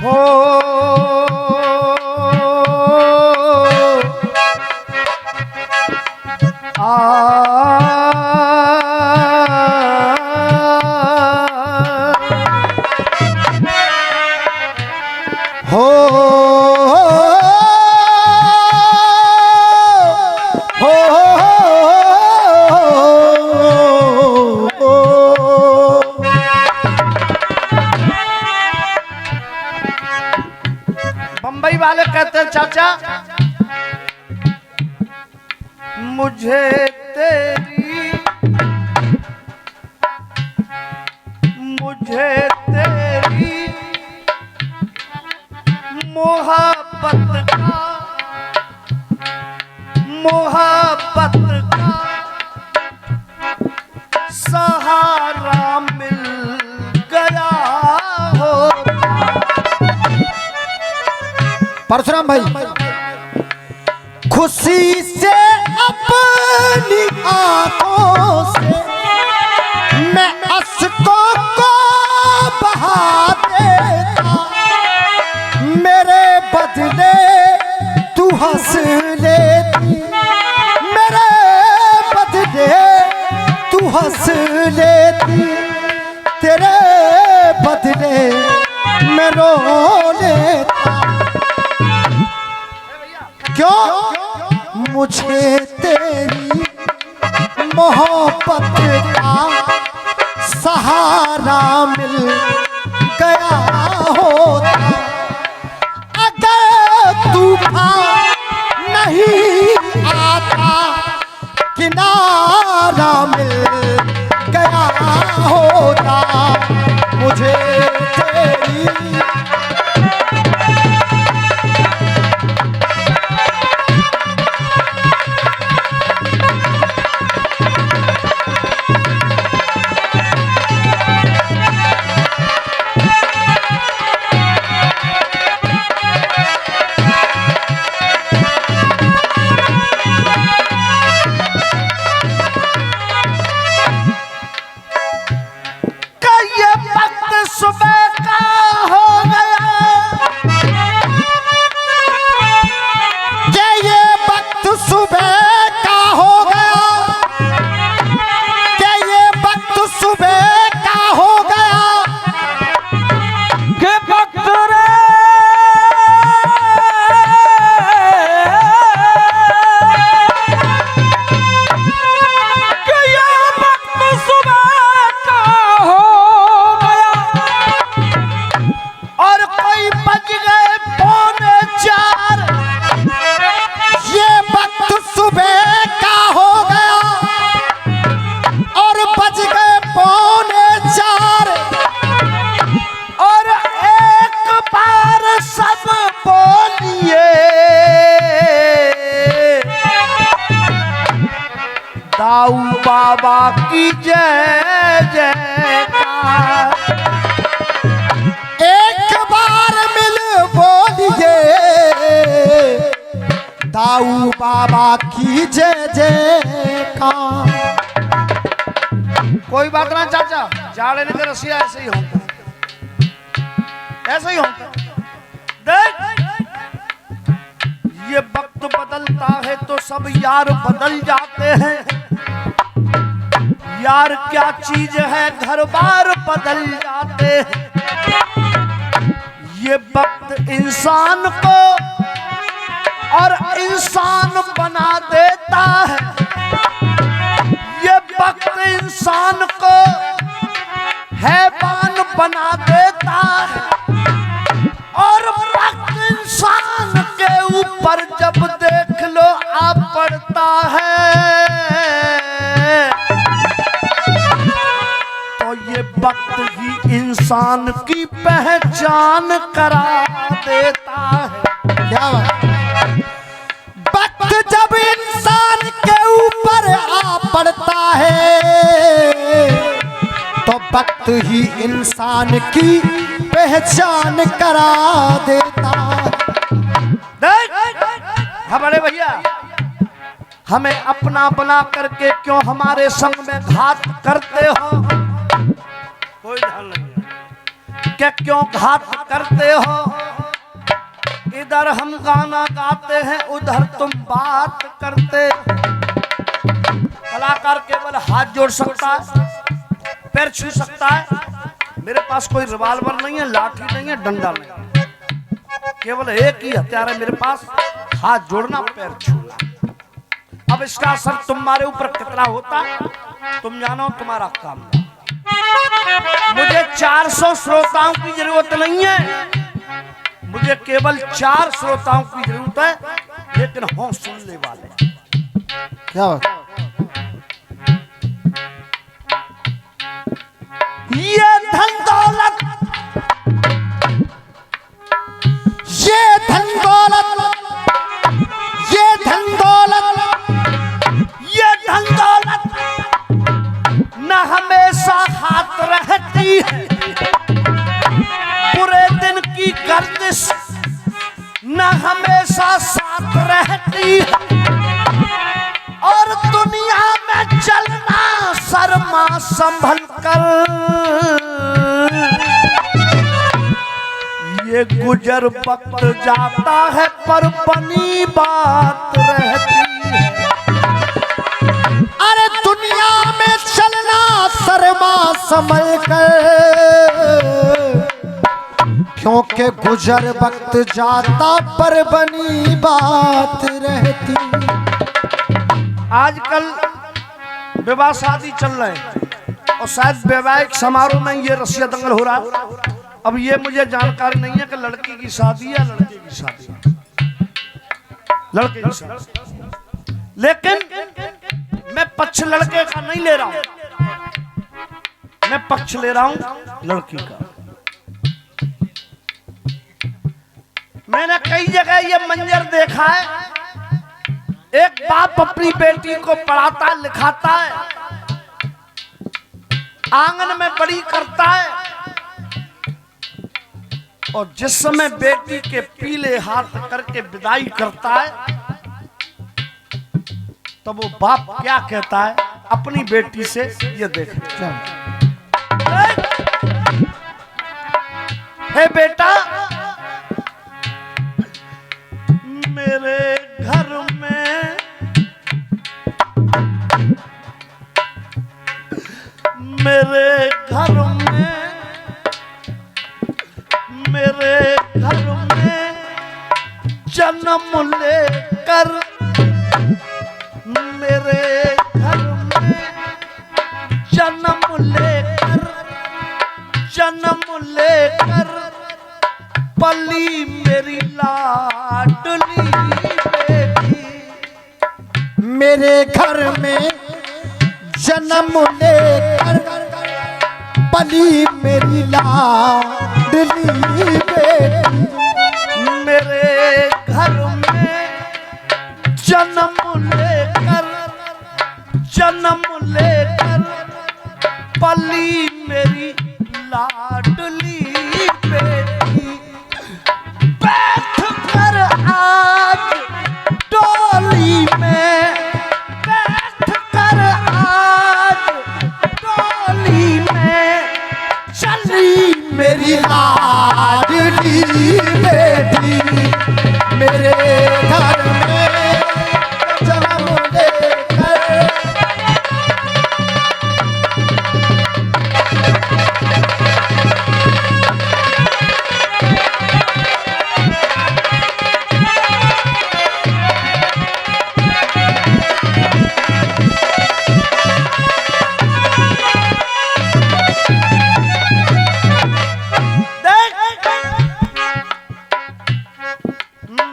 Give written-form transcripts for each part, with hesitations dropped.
हो बम्बई वाले कहते हैं चाचा मुझे तेरी मोहब्बत का सहारा मिल गया हो। परशुराम भाई, खुशी से अपनी आंखों से मैं अश्कों को बहा देता, मेरे बदले तू हंस लेती, मेरे बदले तू हंस लेती, तेरे बदले मैं रो लेता। क्यों? मुझे तेरी मोहब्बत का सहारा मिल गया होता, अगर तूफान नहीं आता किनारा मिल गया होता। मुझे तेरी सुबह का हो गया, ये वक्त सुबह का हो गया, ये वक्त सुबह का हो गया, के वक्त रे के ये वक्त सुबह का हो गया और कोई बज गए पौने 4। ये वक्त सुबह का हो गया और बज गए पौने 4, और एक बार सब बोलिए दाऊ बाबा की जय जयकार। एक बार मिल बोलिए दाऊ बाबा की जय जयकार। कोई बात ना चाचा, जाड़े ने रसिया ऐसे ही होता, ऐसे ही होता। देख ये वक्त बदलता है तो सब यार बदल जाते हैं। यार क्या चीज है, घर बार बदल जाते हैं। ये वक्त इंसान को और इंसान बना देता है। ये वक्त इंसान को हैवान बना देता है और वक्त इंसान के ऊपर जब देख लो आ पड़ता है तो ये वक्त ही इंसान की पहचान करा देता है। क्या बात? वक्त जब इंसान के ऊपर आ पड़ता है तो वक्त ही इंसान की पहचान करा देता है। हमारे भैया हमें अपना बना करके क्यों हमारे संग में घात करते हो? कोई ध्यान नहीं, क्या क्यों घात करते हो? इधर हम गाना गाते हैं उधर तुम बात करते। कलाकार केवल हाथ जोड़ सकता है, पैर छू सकता है। मेरे पास कोई रिवाल्वर नहीं है, लाठी नहीं है, डंडा नहीं है, केवल एक ही हथियार है मेरे पास, हाथ जोड़ना, पैर छूना। अब इसका असर तुम्हारे ऊपर कितना होता है तुम जानो, तुम्हारा काम। मुझे 400 श्रोताओं की जरूरत नहीं है, मुझे केवल 4 श्रोताओं की जरूरत है, लेकिन हों सुनने वाले। क्या बात? ये धन दौलत, ये धन दौलत, ये धन दौलत, ये धन दौलत न हमेशा हाथ रहती है, पूरे दिन की गर्दिश न हमेशा साथ रहती है, और दुनिया में चलना शर्मा संभल कर, ये गुजर वक्त जाता है पर बनी बात रहती है। अरे दुनिया में चलना शर्मा संभल कर, क्योंकि गुजर वक्त जाता पर बनी बात रहती। आजकल विवाह शादी चल रहे हैं और शायद वैवाहिक समारोह में ये रसिया दंगल हो रहा है। अब ये मुझे जानकारी नहीं है कि लड़की की शादी है लड़के की शादी, लड़के की शादी, लेकिन मैं पक्ष लड़के का नहीं ले रहा हूं, मैं पक्ष ले रहा हूं लड़की का। मैंने कई जगह ये मंजर देखा है, एक बाप अपनी बेटी को पढ़ाता लिखाता है, आंगन में बड़ी करता है, और जिस समय बेटी के पीले हाथ करके विदाई करता है, तो वो बाप क्या कहता है अपनी बेटी से, ये देख। हे बेटा, मेरे घर में मेरे घर में मेरे घर में जन्म लेकर, मेरे घर में जन्म लेकर, जन्म लेकर पली मेरी लाडली बेटी, मेरे घर में जन्म लेकर पली मेरी लाडली बेटी, मेरे घर में जन्म लेकर, जन्म लेकर पली मेरी लाडली बेटी, बैठ कर आज डोली में, बैठ कर आज डोली में, चली मेरी लाडली बेटी, मेरे घर में जन्म लेकर।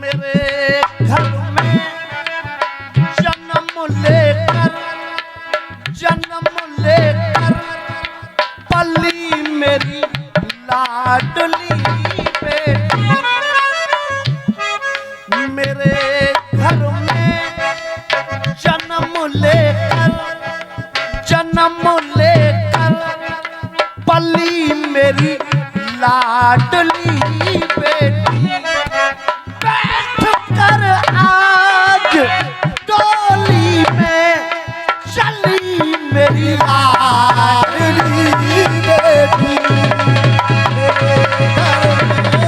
मेरे घर में जन्म लेकर, जन्म लेकर पली मेरी लाडली बेटी, मेरे घर में जन्म लेकर, जन्म लेकर पली मेरी लाडली बेटी, बैठ कर आज डोली में, चली मेरी लाडली बेटी, मेरे घर में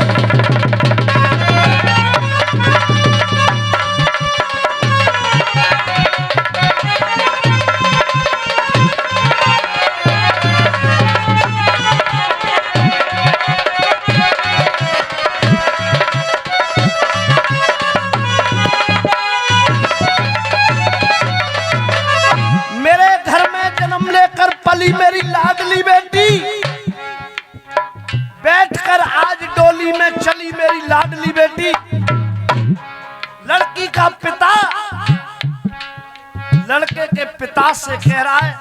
लाडली बेटी, लड़की का पिता लड़के के पिता से कह रहा है,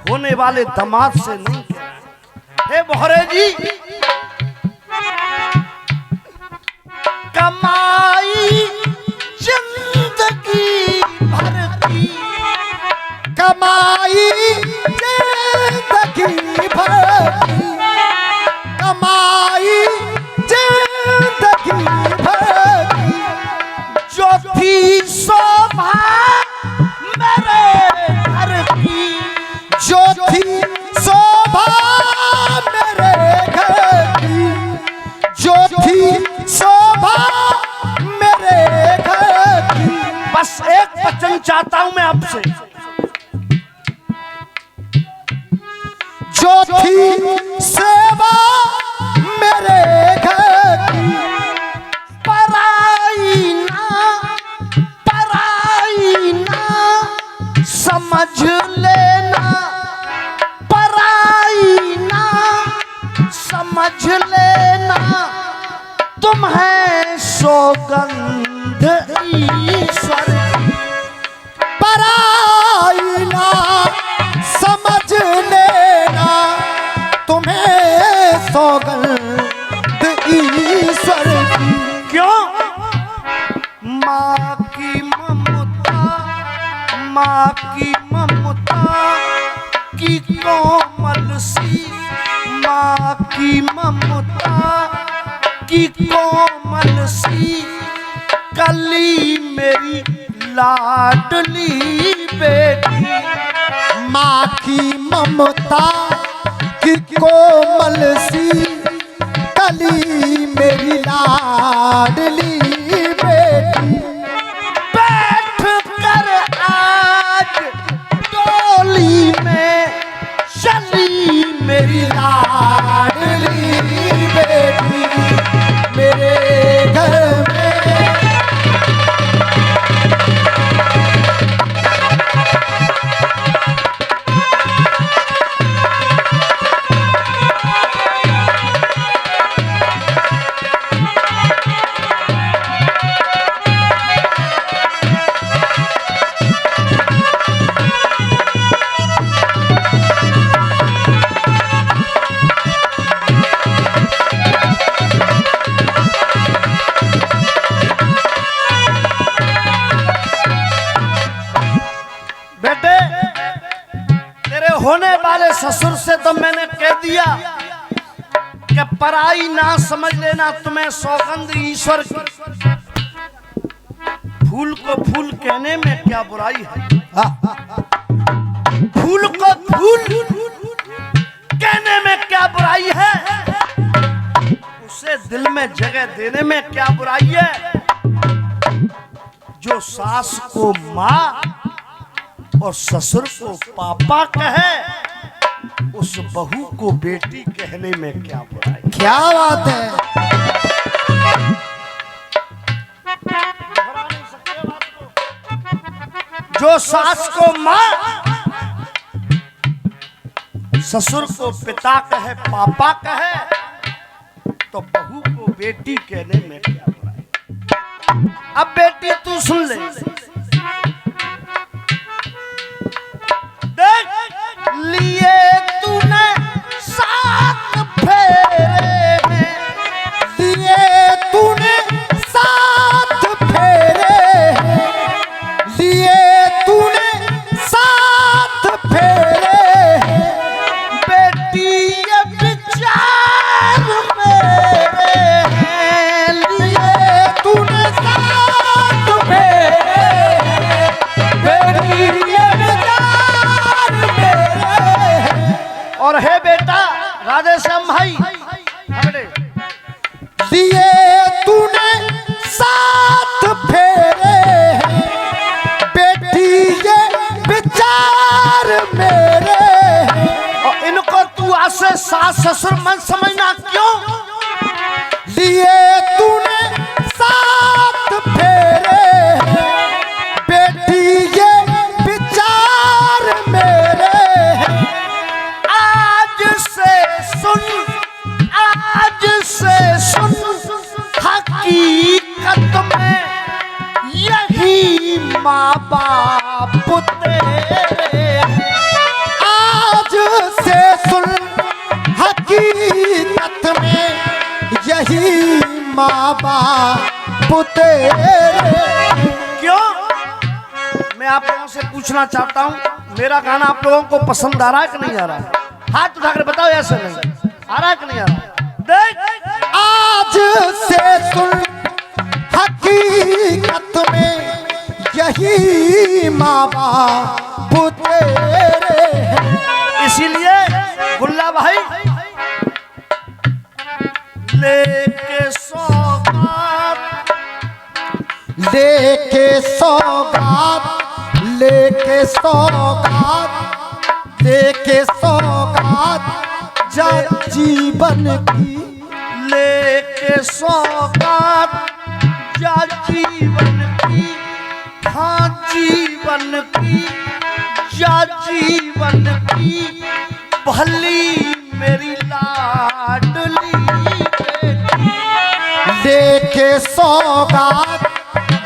होने वाले दामाद से नहीं कह रहा है। हे बोहरे जी, कमाई जिंदगी भर की, कमाई जिंदगी भर की, कमाई जिंदगी भर की, जो थी शोभा मेरे घर की, जो थी शोभा मेरे घर की, जो थी शोभा मेरे घर की। बस एक वचन चाहता हूं मैं आपसे, जो थी सेवा मेरे घर की, पराई ना समझ लेना, पराई ना समझ लेना, तुम है सौगंध ईश्वर की। पराई ना समझ लेना, तुम्हें सौगंध ईश्वर की। क्यों? माँ की ममता, माँ की ममता की कोमल सी, माँ की ममता की कोमल सी कली मेरी लाडली बेटी। माँ की ममता की कोमल सी कली मेरी लाडली बेटी। बैठ कर आज डोली में चली मेरी लाडली बेटी मेरे घर में। बेटे, तेरे होने वाले ससुर से तो मैंने कह दिया कि पराई ना समझ लेना, तुम्हें सौगंध ईश्वर की। फूल को फूल कहने में क्या बुराई है? फूल को फूल कहने में क्या बुराई है? उसे दिल में जगह देने में क्या बुराई है? जो सास को माँ और ससुर को पापा कहे, उस बहू को बेटी कहने में क्या बुराई? क्या बात है। जो सास को माँ, ससुर को पिता कहे, पापा कहे, तो बहू को बेटी कहने में क्या बुराई? अब बेटी तू सुन ले, देख लिए तूने सात फेरे हैं, लिए तूने साथ फेरे हैं, लिए तूने साथ फेरे हैं। बेटी ये विचार मेरे हैं, लिए तूने साथ फेरे हैं, बेटी ये विचार मेरे हैं। और है बेटा राधेश्याम भाई, बेटे लिए तूने साथ फेरे हैं, बेटी ये विचार मेरे हैं। और इनको तू आज से सास ससुर मन समझना। क्यों? लिए तूने साथ फेरे हैं, बेटी ये विचार मेरे हैं। आज से सुन, आज से सुन, बाप तेरे। आज से सुन हकीकत में यही माँ बाप तेरे। क्यों? मैं आप लोगों से पूछना चाहता हूँ, मेरा गाना आप लोगों को पसंद आ रहा है कि नहीं आ रहा है? हाथ उठाकर बताओ, ऐसे नहीं आ रहा है कि नहीं आ रहा है? देख, आज से सुन हकीकत में यही माँ बाप तेरे हैं। इसीलिए गुल्ला भाई लेके सौगात, लेके सौगात, लेके सौगात, लेके सौगात जा जीवन की। लेके सौगात जा जीवन की, हाँ जीवन की, जा जीवन की, भली मेरी लाडली बेटी। लेके सौगात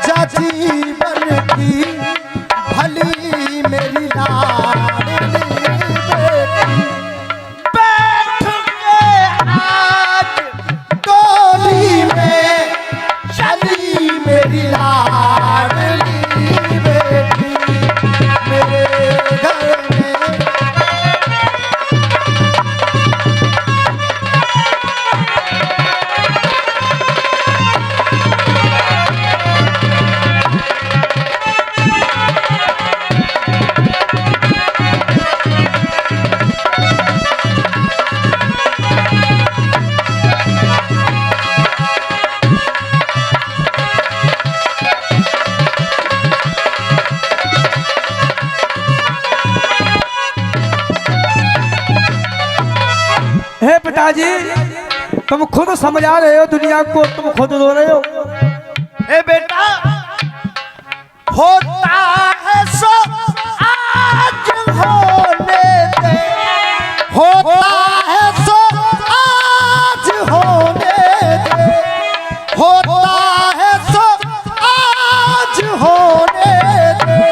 जा जीवन की, भली मेरी लाडली बेटी। बैठ के आज डोली में चली मेरी लाडली बेटी, मेरे घर में। हे पिताजी, तुम खुद समझा रहे हो दुनिया को, तुम खुद रो रहे हो। ए बेटा, होता है सो आज होने दे, होता है सो आज होने दे, होता है सो आज होने दे।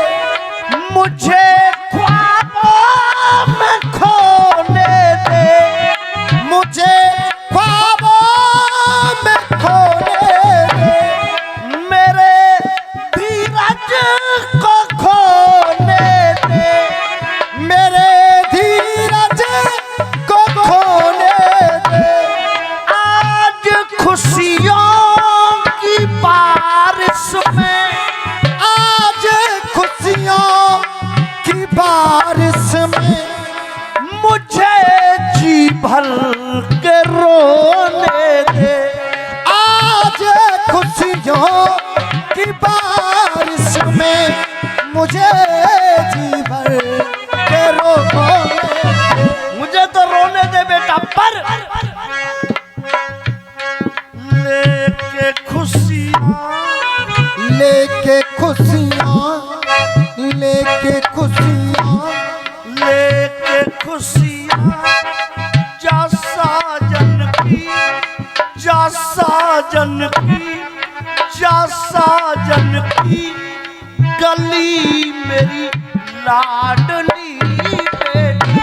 मुझे ख्वाबों में खोने दे, मुझे ख्वाबों में खोने दे, मेरे धीरज को खोने दे, मेरे धीरज को खोने दे। आज खुशियों की बारिश में, आज खुशियों की बारिश में मुझे जी भर के रोने दे। आज खुशियों की बारिश में मुझे जी भर के रोने। मुझे तो रोने दे बेटा, पर लेके खुशियाँ, लेके खुशियाँ, लेके खुशियाँ, लेके खुशियाँ जा साजन की, जा साजन की, जा साजन की, गली मेरी लाडली बेटी।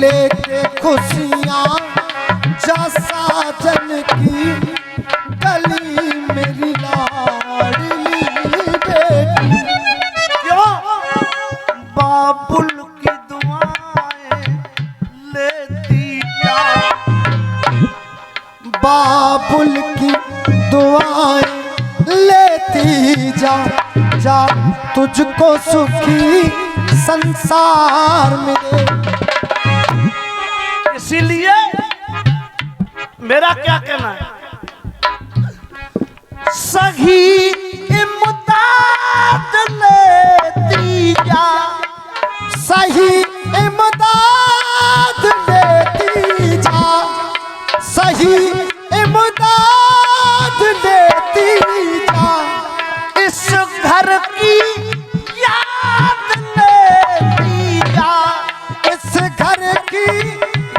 लेके खुशियाँ जा साजन की, गली मेरी लाडली बेटी। क्यों? बाबुल की दुआएं लेती जा, बाबुल की दुआएं लेती जा, जा तुझको सुखी संसार मिले। इसीलिए मेरा क्या कहना है, सही इमदाद लेती जा, सही इमदाद लेती जा, सही इमदाद लेती जा। इस घर की याद लेती जा, इस घर की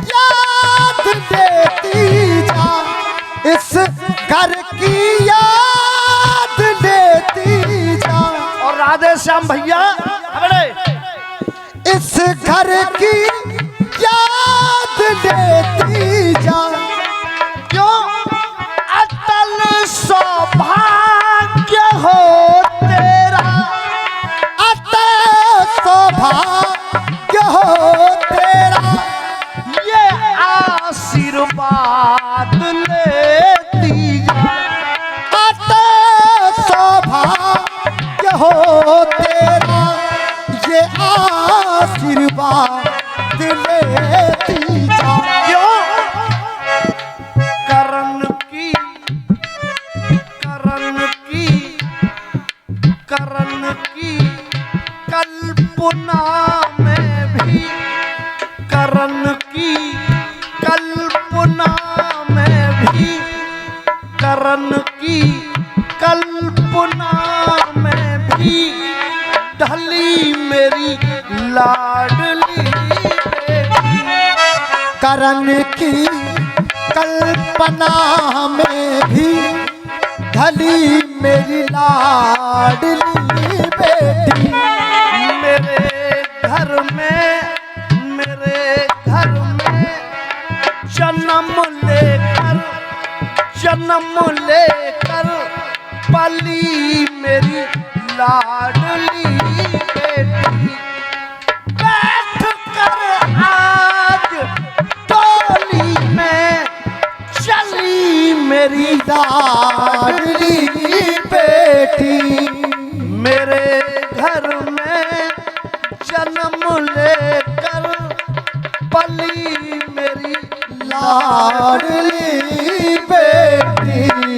याद लेती जा, इस घर की याद लेती जा। और राधे श्याम श्याम भैया अबे इस घर की याद लेती जा, क्यों अटल सौभाग्य हो तेरा, अतः सौभाग्य हो तेरा, ये आशीर्वाद लेती जा, अतः सौभाग्य हो तेरा, ये आशीर्वाद लेती जा। क्यों करण की कल्पना में भी, करण की कल्पना में भी, करण की कल्पना में भी ढली मेरी लाडली बेटी। करण की कल्पना में भी ढली मेरी लाडली बेटी। मेरे घर में जन्म लेकर पली मेरी लाडली बेटी। बैठ कर आज टोली में चली मेरी लाडली बेटी। मेरे घर में जन्म लेकर पली मेरी लाडली बेटी।